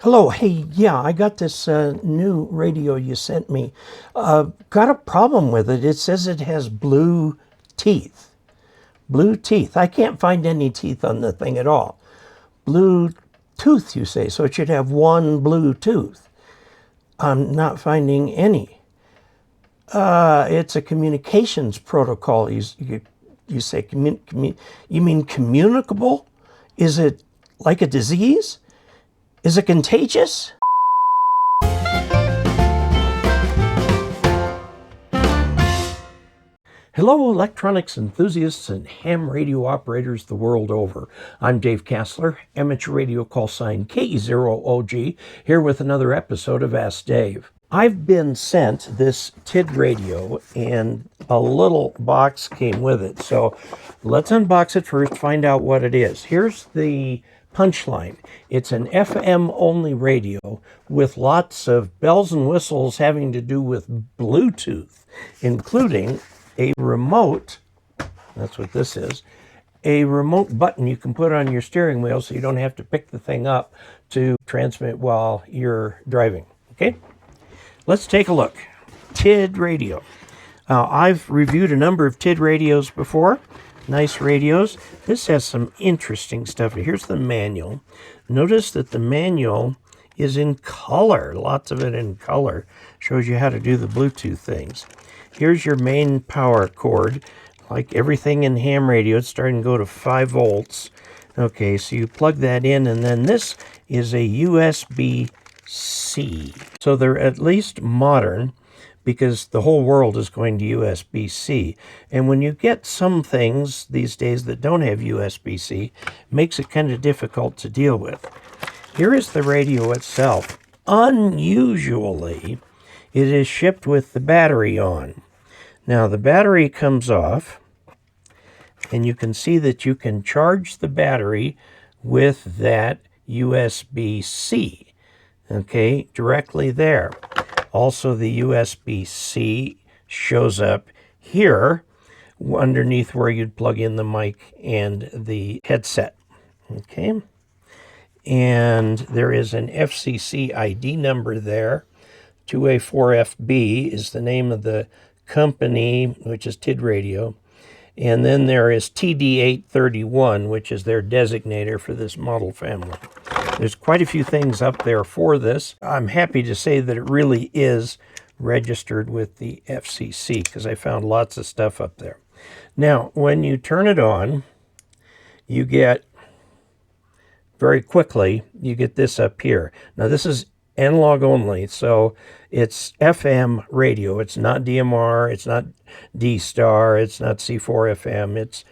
Hello, hey, yeah, I got this new radio you sent me. Got a problem with it. It says it has blue teeth. Blue teeth. I can't find any teeth on the thing at all. Blue tooth, you say, so it should have one blue tooth. I'm not finding any. It's a communications protocol. You say, you mean communicable? Is it like a disease? Is it contagious? Hello, electronics enthusiasts and ham radio operators the world over. I'm Dave Casler, amateur radio call sign KE0OG, here with another episode of Ask Dave. I've been sent this Tidradio, and a little box came with it. So let's unbox it first, find out what it is. Here's the punchline. It's an FM only radio with lots of bells and whistles having to do with Bluetooth, including a remote. That's what this is. A remote button you can put on your steering wheel so you don't have to pick the thing up to transmit while you're driving. Okay? Let's take a look. Tidradio. I've reviewed a number of Tid radios before. Nice radios. This has some interesting stuff. Here's the manual. Notice that the manual is in color. Lots of it in color. Shows you how to do the Bluetooth things. Here's your main power cord. Like everything in ham radio, it's starting to go to 5 volts. Okay, so you plug that in, and then this is a USB-C. So they're at least modern, because the whole world is going to USB-C. And when you get some things these days that don't have USB-C, it makes it kind of difficult to deal with. Here is the radio itself. Unusually, it is shipped with the battery on. Now, the battery comes off, and you can see that you can charge the battery with that USB-C, okay, directly there. Also, the USB-C shows up here underneath where you'd plug in the mic and the headset. Okay. And there is an FCC ID number there. 2A4FB is the name of the company, which is Tidradio. And then there is TD-H3, which is their designator for this model family. There's quite a few things up there for this. I'm happy to say that it really is registered with the FCC, because I found lots of stuff up there. Now, when you turn it on, you get, very quickly, you get this up here. Now, this is analog only, so it's FM radio. It's not DMR, it's not D-Star, it's not C4FM, it's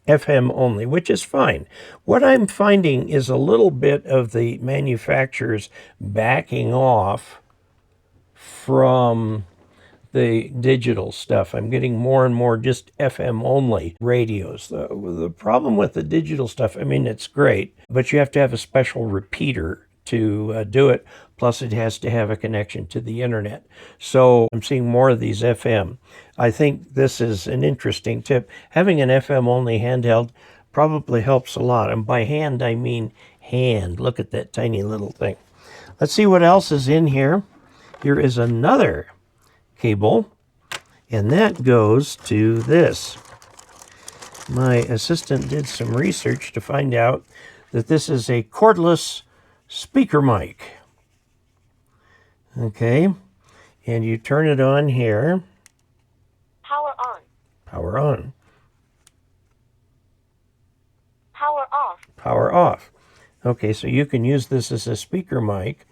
FM only, which is fine. What I'm finding is a little bit of the manufacturers backing off from the digital stuff. I'm getting more and more just FM only radios. The problem with the digital stuff, I mean, it's great, but you have to have a special repeater to do it. Plus, it has to have a connection to the internet. So I'm seeing more of these FM. I think this is an interesting tip. Having an FM only handheld probably helps a lot. And by hand, I mean hand. Look at that tiny little thing. Let's see what else is in here. Here is another cable, and that goes to this. My assistant did some research to find out that this is a cordless speaker mic. Okay, and you turn it on here. Power on. Power on. Power off. Power off. Okay, so you can use this as a speaker mic.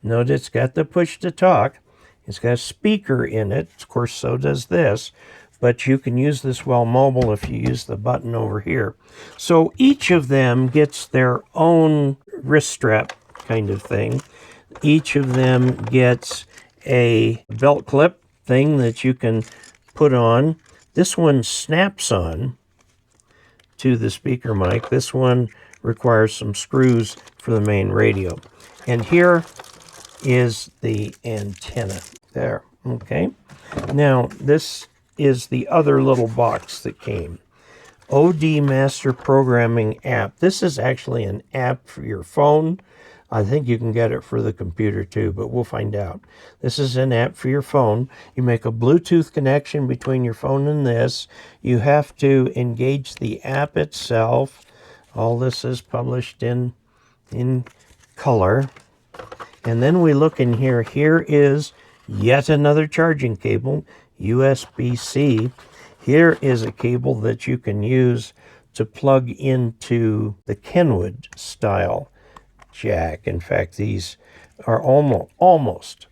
Note it's got the push to talk. It's got a speaker in it. Of course, so does this. But you can use this while mobile if you use the button over here. So each of them gets their own wrist strap kind of thing. Each of them gets a belt clip thing that you can put on. This one snaps on to the speaker mic. This one requires some screws for the main radio. And here is the antenna there. Okay. Now, this is the other little box that came. OD Master Programming app. This is actually an app for your phone. I think you can get it for the computer too, but we'll find out. This is an app for your phone. You make a Bluetooth connection between your phone and this. You have to engage the app itself. All this is published in color. And then we look in here. Here is yet another charging cable, USB-C. Here is a cable that you can use to plug into the Kenwood style jack. In fact, these are almost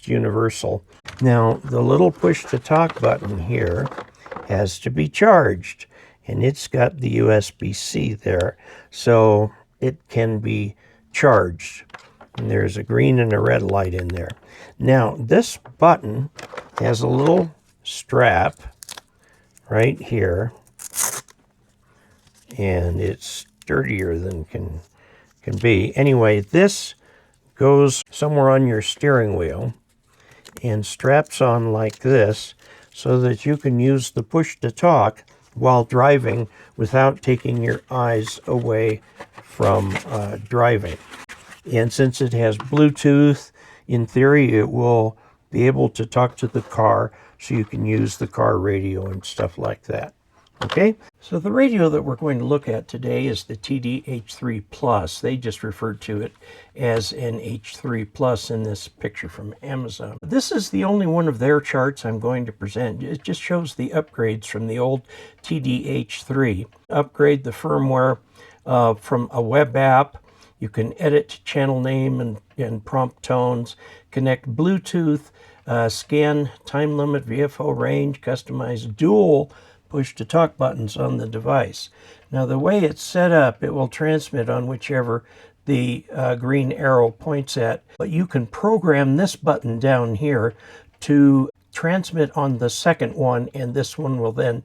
universal. Now, the little push to talk button here has to be charged, and it's got the USB-C there, so it can be charged. And there's a green and a red light in there. Now, this button has a little strap right here, and it's sturdier than can be. Anyway, this goes somewhere on your steering wheel and straps on like this so that you can use the push to talk while driving without taking your eyes away from driving. And since it has Bluetooth, in theory, it will be able to talk to the car so you can use the car radio and stuff like that. Okay, so the radio that we're going to look at today is the TD-H3 Plus. They just referred to it as an H3 Plus in this picture from Amazon. This is the only one of their charts I'm going to present. It just shows the upgrades from the old TD-H3. Upgrade the firmware from a web app. You can edit channel name and prompt tones, connect Bluetooth, scan time limit, VFO range, customize dual push-to-talk buttons on the device. Now, the way it's set up, it will transmit on whichever the green arrow points at, but you can program this button down here to transmit on the second one, and this one will then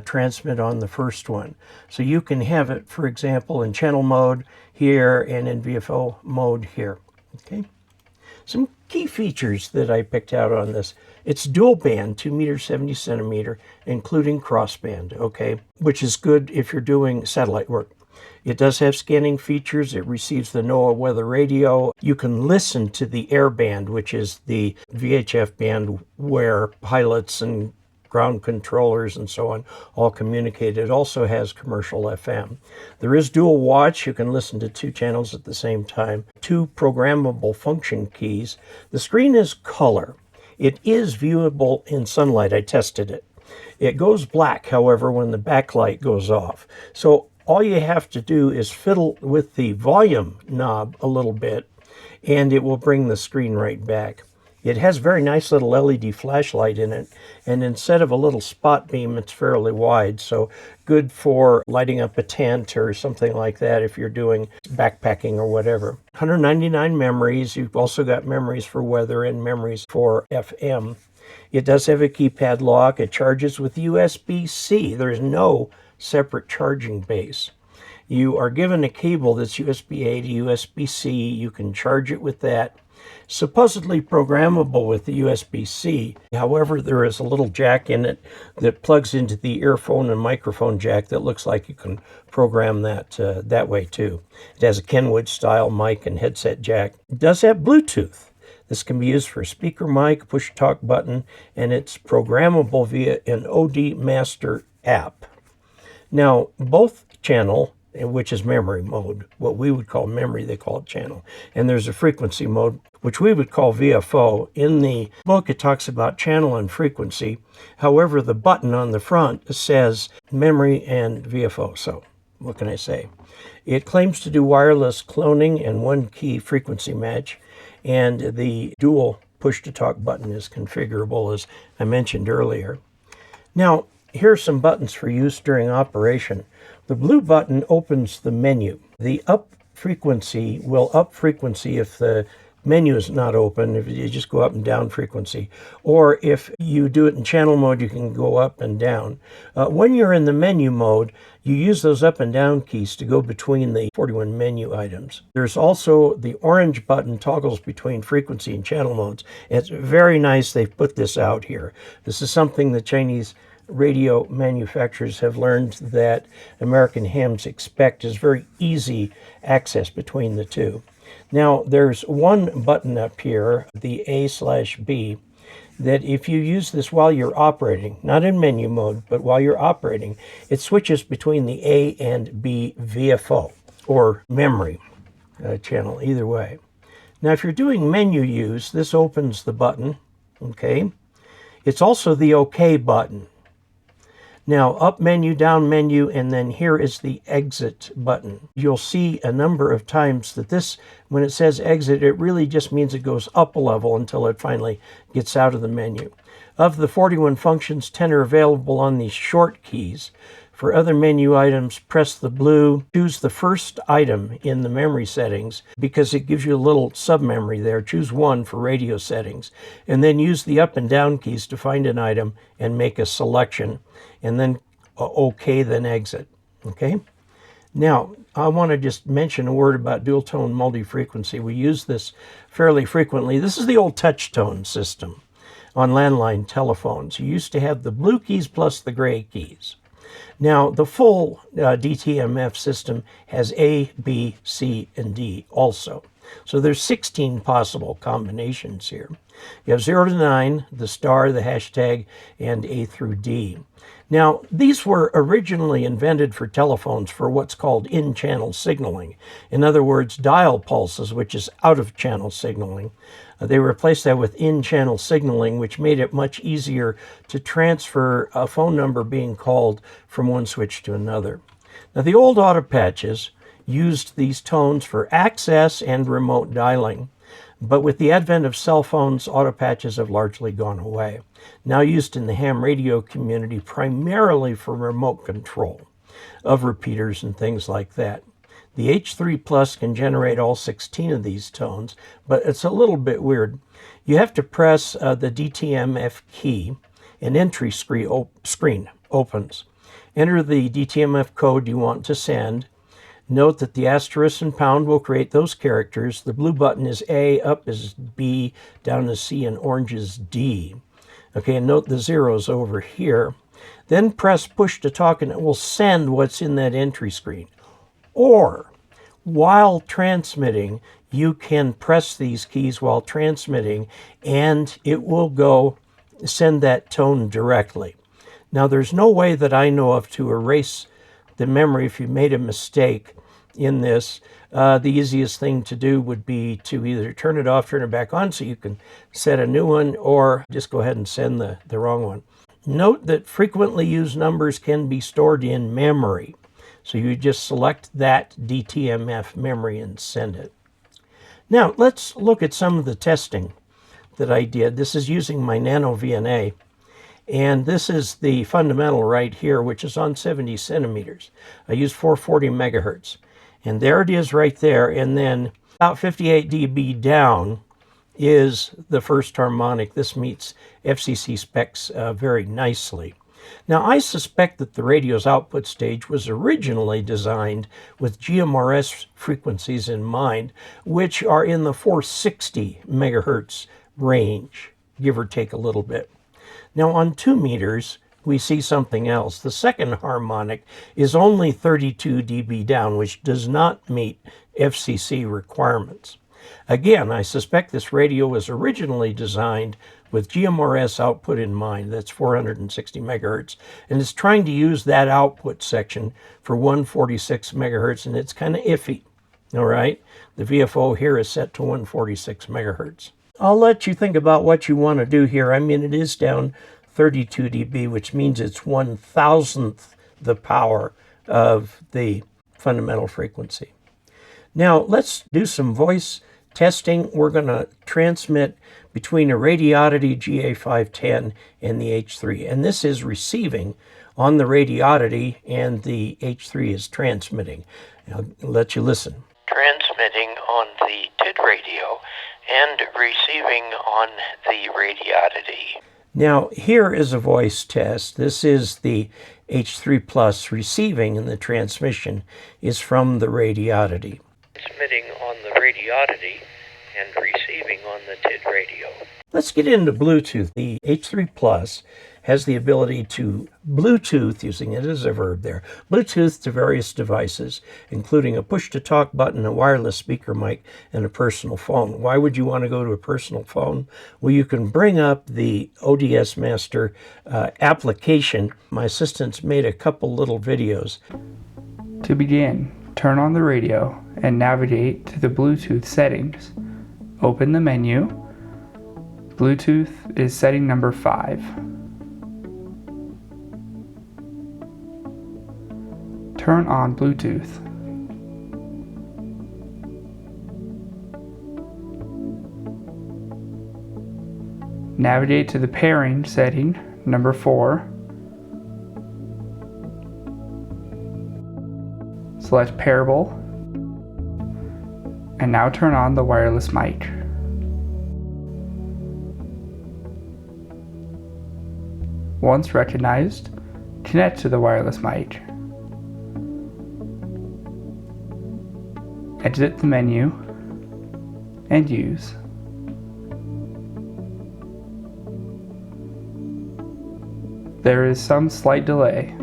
transmit on the first one. So you can have it, for example, in channel mode here and in VFO mode here. Okay. Some key features that I picked out on this. It's dual band, 2 meters, 70 centimeter, including crossband, okay, which is good if you're doing satellite work. It does have scanning features. It receives the NOAA weather radio. You can listen to the air band, which is the VHF band where pilots and ground controllers and so on all communicate. It also has commercial FM. There is dual watch. You can listen to 2 channels at the same time. 2 programmable function keys. The screen is color. It is viewable in sunlight. I tested it. It goes black, however, when the backlight goes off. So all you have to do is fiddle with the volume knob a little bit, and it will bring the screen right back. It has a very nice little LED flashlight in it, and instead of a little spot beam, it's fairly wide, so good for lighting up a tent or something like that if you're doing backpacking or whatever. 199 memories. You've also got memories for weather and memories for FM. It does have a keypad lock. It charges with USB-C. There's no separate charging base. You are given a cable that's USB-A to USB-C. You can charge it with that. Supposedly programmable with the USB-C. However, there is a little jack in it that plugs into the earphone and microphone jack that looks like you can program that that way too. It has a Kenwood style mic and headset jack. It does have Bluetooth. This can be used for a speaker mic, push talk button, and it's programmable via an OD Master app. Now, both channel, which is memory mode, what we would call memory, they call it channel. And there's a frequency mode, which we would call VFO. In the book, it talks about channel and frequency. However, the button on the front says memory and VFO. So what can I say? It claims to do wireless cloning and 1-key frequency match. And the dual push-to-talk button is configurable, as I mentioned earlier. Now, here are some buttons for use during operation. The blue button opens the menu. The up frequency will up frequency if the menu is not open, if you just go up and down frequency. Or if you do it in channel mode, you can go up and down. When you're in the menu mode, you use those up and down keys to go between the 41 menu items. There's also the orange button toggles between frequency and channel modes. It's very nice they've put this out here. This is something the Chinese radio manufacturers have learned that American hams expect is very easy access between the two. Now, there's one button up here, the A/B, that if you use this while you're operating, not in menu mode, but while you're operating, it switches between the A and B VFO, or memory channel, either way. Now, if you're doing menu use, this opens the button, okay? It's also the OK button. Now, up menu, down menu, and then here is the exit button. You'll see a number of times that this, when it says exit, it really just means it goes up a level until it finally gets out of the menu. Of the 41 functions, 10 are available on these short keys. For other menu items, press the blue, choose the first item in the memory settings because it gives you a little sub-memory there. Choose one for radio settings, and then use the up and down keys to find an item and make a selection, and then OK, then exit. Okay? Now, I want to just mention a word about dual tone multi-frequency. We use this fairly frequently. This is the old touch tone system on landline telephones. You used to have the blue keys plus the gray keys. Now, the full DTMF system has A, B, C, and D also. So there's 16 possible combinations here. You have 0 to 9, the star, the hashtag, and A through D. Now, these were originally invented for telephones for what's called in-channel signaling. In other words, dial pulses, which is out-of-channel signaling. They replaced that with in-channel signaling, which made it much easier to transfer a phone number being called from one switch to another. Now, the old auto patches used these tones for access and remote dialing. But with the advent of cell phones, auto patches have largely gone away. Now used in the ham radio community primarily for remote control of repeaters and things like that. The H3 Plus can generate all 16 of these tones, but it's a little bit weird. You have to press the DTMF key. An entry screen opens. Enter the DTMF code you want to send. Note that the asterisk and pound will create those characters. The blue button is A, up is B, down is C, and orange is D. Okay, and note the zeros over here. Then press push to talk and it will send what's in that entry screen. Or, while transmitting, you can press these keys while transmitting and it will go send that tone directly. Now, there's no way that I know of to erase the memory if you made a mistake in this. The easiest thing to do would be to either turn it off, turn it back on so you can set a new one, or just go ahead and send the wrong one. Note that frequently used numbers can be stored in memory. So you just select that DTMF memory and send it. Now, let's look at some of the testing that I did. This is using my Nano VNA. And this is the fundamental right here, which is on 70 centimeters. I use 440 megahertz. And there it is right there. And then about 58 dB down is the first harmonic. This meets FCC specs very nicely. Now, I suspect that the radio's output stage was originally designed with GMRS frequencies in mind, which are in the 460 megahertz range, give or take a little bit. Now, on 2 meters, we see something else. The second harmonic is only 32 dB down, which does not meet FCC requirements. Again, I suspect this radio was originally designed with GMRS output in mind. That's 460 megahertz, and it's trying to use that output section for 146 megahertz, and it's kind of iffy. All right, the VFO here is set to 146 megahertz. I'll let you think about what you want to do here. I mean, it is down 32 dB, which means it's 1,000th the power of the fundamental frequency. Now, let's do some voice testing. We're going to transmit between a Radioddity GA510 and the H3. And this is receiving on the Radioddity, and the H3 is transmitting. I'll let you listen. Transmitting on the Tidradio and receiving on the Radioddity. Now, here is a voice test. This is the H3 Plus receiving, and the transmission is from the Radioddity. Transmitting on the Radioddity and receiving on the Tidradio. Let's get into Bluetooth. The H3 Plus has the ability to Bluetooth, using it as a verb there, Bluetooth to various devices, including a push-to-talk button, a wireless speaker mic, and a personal phone. Why would you want to go to a personal phone? Well, you can bring up the ODS Master application. My assistant's made a couple little videos. To begin, turn on the radio and navigate to the Bluetooth settings. Open the menu. Bluetooth is setting number 5. Turn on Bluetooth. Navigate to the pairing setting, number 4. Select Pairable, and now turn on the wireless mic. Once recognized, connect to the wireless mic. Exit the menu and use. There is some slight delay.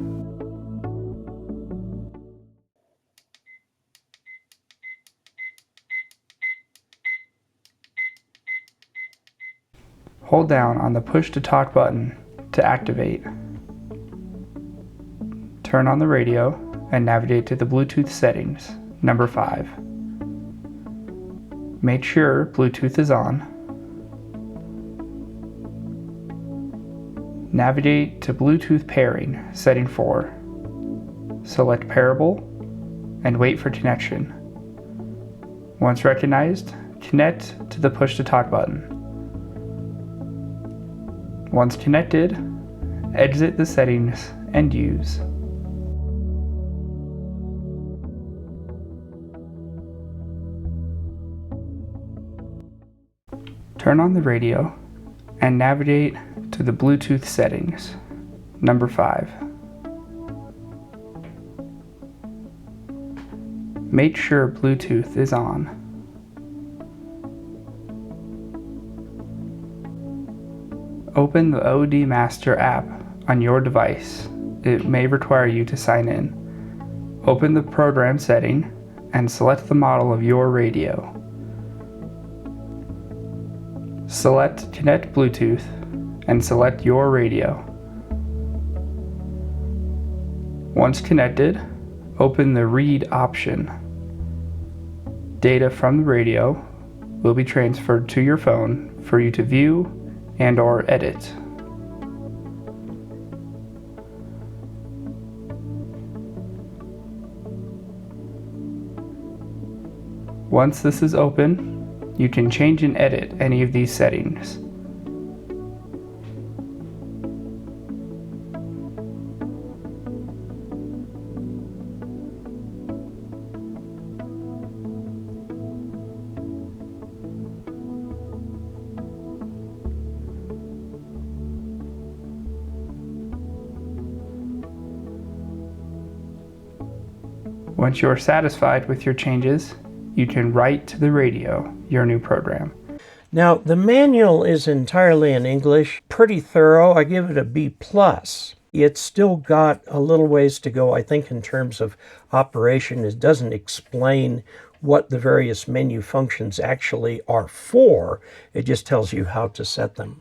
Hold down on the push to talk button to activate. Turn on the radio and navigate to the Bluetooth settings, number 5. Make sure Bluetooth is on. Navigate to Bluetooth pairing, setting 4. Select Pairable and wait for connection. Once recognized, connect to the push to talk button. Once connected, exit the settings and use. Turn on the radio and navigate to the Bluetooth settings, number 5. Make sure Bluetooth is on. Open the OD Master app on your device. It may require you to sign in. Open the program setting and select the model of your radio. Select Connect Bluetooth and select your radio. Once connected, open the Read option. Data from the radio will be transferred to your phone for you to view and/or edit. Once this is open, you can change and edit any of these settings. Once you are satisfied with your changes, you can write to the radio your new program. Now, the manual is entirely in English, pretty thorough. I give it a B+. It's still got a little ways to go, I think, in terms of operation. It doesn't explain what the various menu functions actually are for. It just tells you how to set them.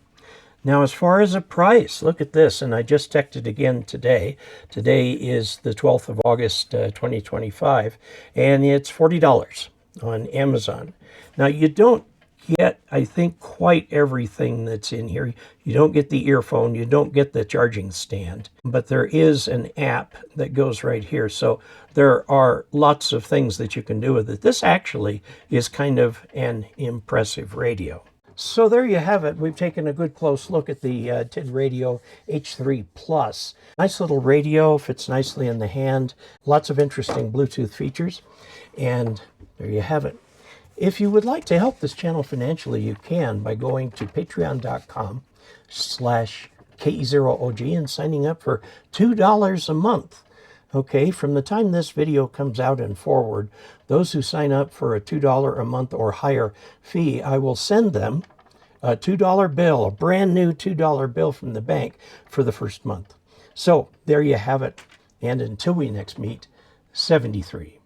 Now, as far as a price, look at this, and I just checked it again today. Today is the 12th of August, 2025, and it's $40 on Amazon. Now, you don't get, I think, quite everything that's in here. You don't get the earphone, you don't get the charging stand, but there is an app that goes right here. So there are lots of things that you can do with it. This actually is kind of an impressive radio. So there you have it. We've taken a good close look at the Tidradio H3 Plus. Nice little radio, fits nicely in the hand. Lots of interesting Bluetooth features. And there you have it. If you would like to help this channel financially, you can by going to patreon.com/KE0OG and signing up for $2 a month. Okay, from the time this video comes out and forward, those who sign up for a $2 a month or higher fee, I will send them a $2 bill, a brand new $2 bill from the bank for the first month. So there you have it. And until we next meet, 73.